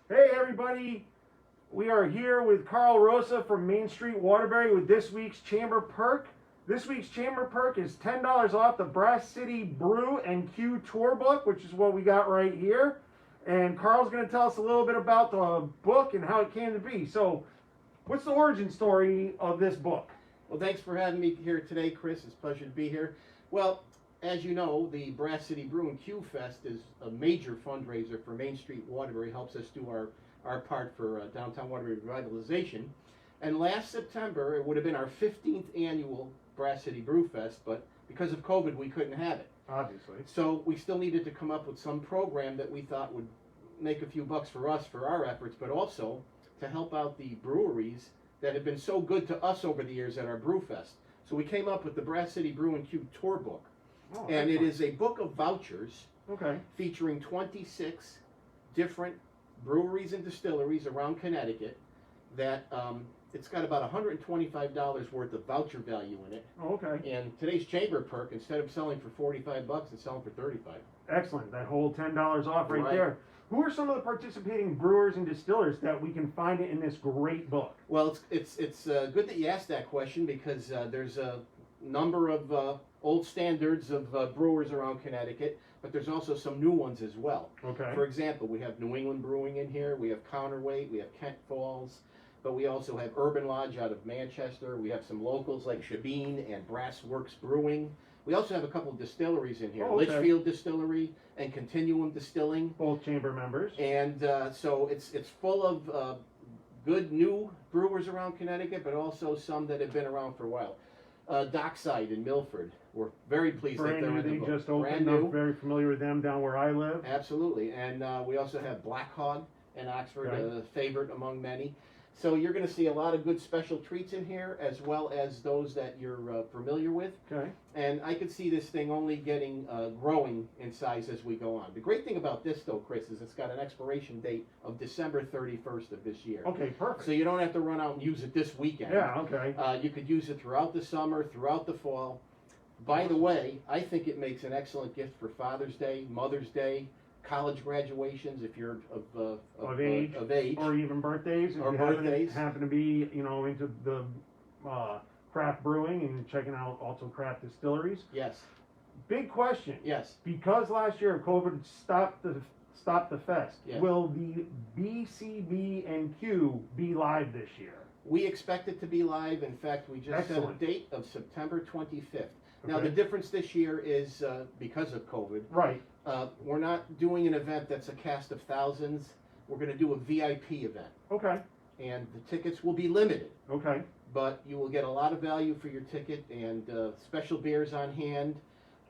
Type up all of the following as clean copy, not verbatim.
Hey everybody, we are here with Carl Rosa from Main Street Waterbury with this week's Chamber Perk. This week's Chamber Perk is $10 off the Brass City Brew and Q Tour book, which is what we got right here. And Carl's going to tell us a little bit about the book and how it came to be. So, what's the origin story of this book? Well, thanks for having me here today, Chris. It's a pleasure to be here. Well, as you know, the Brass City Brew and Q Fest is a major fundraiser for Main Street Waterbury. Helps us do our part for downtown Waterbury revitalization. And last September, it would have been our 15th annual Brass City Brew Fest, but because of COVID, we couldn't have it. Obviously. So we still needed to come up with some program that we thought would make a few bucks for us for our efforts, but also to help out the breweries that have been so good to us over the years at our Brew Fest. So we came up with the Brass City Brew and Q Tour book. Oh, And it excellent. is a book of vouchers Okay. featuring 26 different breweries and distilleries around Connecticut that it's got about $125 worth of voucher value in it. Oh, okay. And today's Chamber Perk, instead of selling for 45 bucks, it's selling for 35. Excellent. That whole $10 off right Right. there. Who are some of the participating brewers and distillers that we can find it in this great book? Well, it's good that you asked that question because there's a number of old standards of brewers around Connecticut, but there's also some new ones as well. Okay. For example, we have New England Brewing in here, we have Counterweight, we have Kent Falls, but we also have Urban Lodge out of Manchester. We have some locals like Shabine and Brass Works Brewing. We also have a couple of distilleries in here, Oh, okay. Litchfield Distillery and Continuum Distilling. Both chamber members. And so it's full of good new brewers around Connecticut, but also some that have been around for a while. Dockside in Milford, we're very pleased that Brand they're new, in the they book. just Brand opened. I'm new, very familiar with them down where I live. absolutely. And we also have Black Hog in Oxford, Okay. a favorite among many. So you're going to see a lot of good special treats in here, as well as those that you're familiar with. Okay. And I could see this thing only getting growing in size as we go on. The great thing about this, though, Chris, is it's got an expiration date of December 31st of this year. Okay, perfect. So you don't have to run out and use it this weekend. Yeah, okay. You could use it throughout the summer, throughout the fall. By the way, I think it makes an excellent gift for Father's Day, Mother's Day, college graduations if you're Of age. Of age. Or even birthdays. If Or you birthdays. happen to be, into the craft brewing and checking out also craft distilleries. Yes, Big question. yes. Because last year COVID stopped the fest, Yes. will the BCB and Q be live this year? We expect it to be live. In fact, we just set a Excellent. date of September 25th. Now, Okay. the difference this year is because of COVID, Right. we're not doing an event that's a cast of thousands. We're going to do a VIP event, Okay. and the tickets will be limited. Okay. But you will get a lot of value for your ticket and special beers on hand,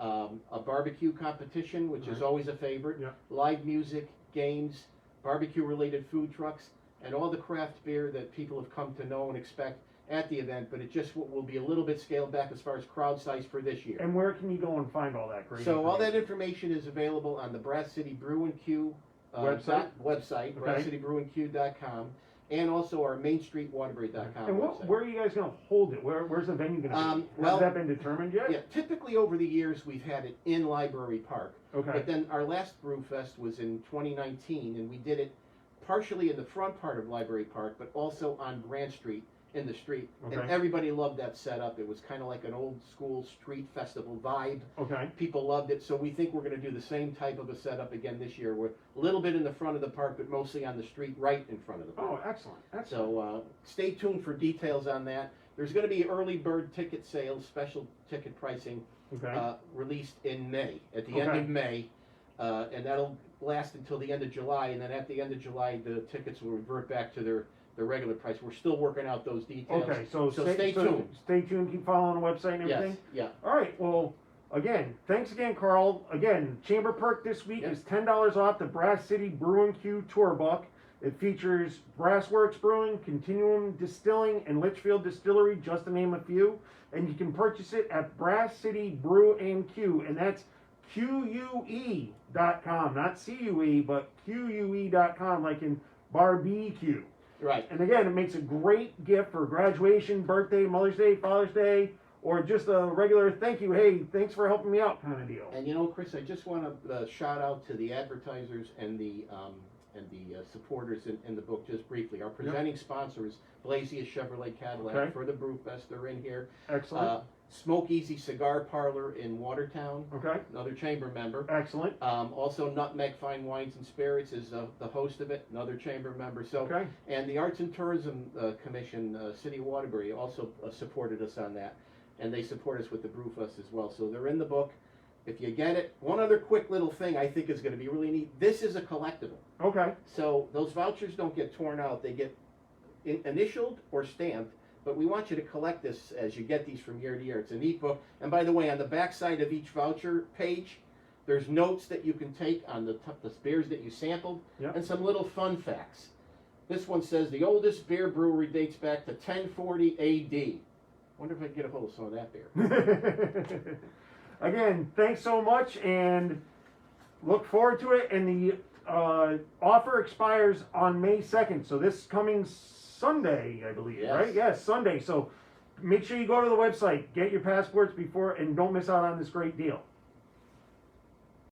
a barbecue competition, which is Right. always a favorite, Yeah. live music, games, barbecue-related food trucks, and all the craft beer that people have come to know and expect at the event, but it just will be a little bit scaled back as far as crowd size for this year. And where can you go and find all that great So all that information? information is available on the Brass City Brew and Q Website? website, Okay. brasscitybrewandq.com, and also our mainstreetwaterbury.com And website. where are you guys going to hold it? Where's the venue going to be? well, Has that been determined yet? Yeah, typically over the years we've had it in Library Park, Okay. but then our last Brew Fest was in 2019, and we did it partially in the front part of Library Park, but also on Grant Street in the street, Okay. and everybody loved that setup. It was kind of like an old school street festival vibe. Okay. People loved it, so we think we're going to do the same type of a setup again this year. We're a little bit in the front of the park, but mostly on the street right in front of the park. Oh, excellent. Excellent. So stay tuned for details on that. There's going to be early bird ticket sales, special ticket pricing Okay. released in May, at the end Okay. of May, and that'll last until the end of July. And then at the end of July, the tickets will revert back to their regular price. We're still working out those details. Okay, so stay tuned. Stay tuned. Keep following the website and everything. Yes, yeah. All right. Well, again, thanks again, Carl. Again, Chamber Perk this week Yep. is $10 off the Brass City Brew and Q Tour book. It features Brassworks Brewing, Continuum Distilling, and Litchfield Distillery, just to name a few. And you can purchase it at Brass City Brew and Q, and that's QUE.com, not CUE, but QUE.com, like in barbecue. Right. And again, it makes a great gift for graduation, birthday, Mother's Day, Father's Day, or just a regular thank you, hey, thanks for helping me out kind of deal. And you know, Chris, I just want to shout out to the advertisers and the the supporters in the book just briefly. Our presenting sponsor is Blazia Chevrolet Cadillac Okay. for the Brew Fest. They're in here. Excellent. Smoke Easy Cigar Parlor in Watertown, Okay. another chamber member. Excellent. Also, Nutmeg Fine Wines and Spirits is the host of it, another chamber member. So, Okay. and the Arts and Tourism Commission, City of Waterbury, also supported us on that, and they support us with the Brew Fest as well. So they're in the book. If you get it, one other quick little thing I think is going to be really neat. This is a collectible, Okay. so those vouchers don't get torn out; they get initialed or stamped. But we want you to collect this as you get these from year to year. It's a neat book. And by the way, on the back side of each voucher page, there's notes that you can take on the beers that you sampled, Yep. and some little fun facts. This one says the oldest beer brewery dates back to 1040 AD. Wonder if I can get a hold of some of that beer. Again, thanks so much, and look forward to it. And the offer expires on May 2nd, so this coming Sunday, I believe, Yes. right? Yes, Sunday. So make sure you go to the website, get your passports before, and don't miss out on this great deal.